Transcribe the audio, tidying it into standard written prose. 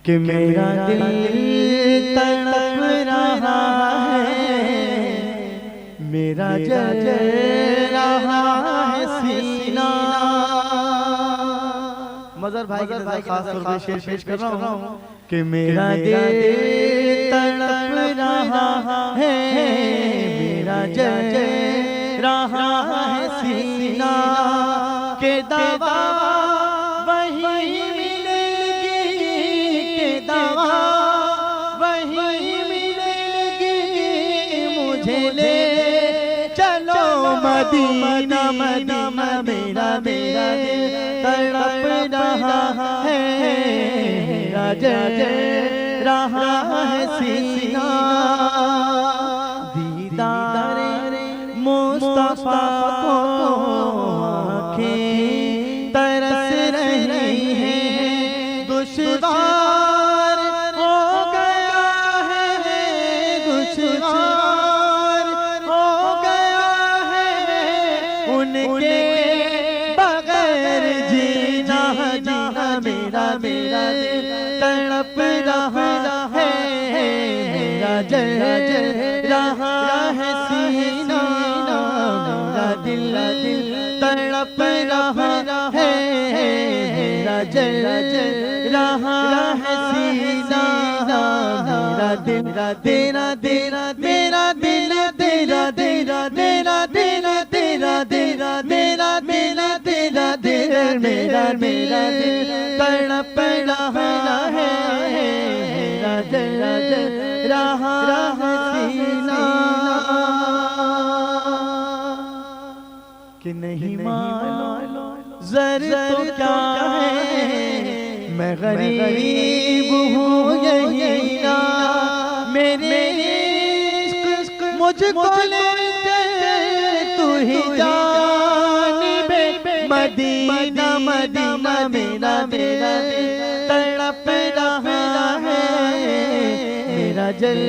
कि मेरा दिल तड़प रहा है, मेरा जल रहा है सीना। मज़हर भाई के लिए खास तौर पे शेर पेश कर रहा हूँ कि मेरा दिल तड़प रहा है, मेरा जल रहा है सीना। के दवा वही मिलेगी, के दवा वही मिलेगी, मुझे ले चलो मदीना मदीना। मेरा मेरा तड़प रहा है, मेरा जल रहा है सीना। दीदार मुस्तफा को आँखें तरस रही हैं, दुश्वार हो गया है, दुश्वार हो गया है उनके बगैर जीना जीना। मेरा मेरा तड़प रहा है, मेरा जल रहा है सीना। मेरा दिल तड़प रहा है, मेरा जल रहा है सीना। मेरा दिल तेरा तेरा मेरा दिल तेरा तेरा तेरा तेरा तेरा तेरा तेरा तेरा तेरा दिल मेरा मेरा दिल तड़प रहा है, मेरा जल रहा है सीना। कि नहीं मानो ज़र तो क्या है, मैं गरीब हूँ यही ना। मेरे इश्क मुझको ले तू ही जानिबे मदीना मदीना। मेरा मेरा तड़प रहा है, मेरा जल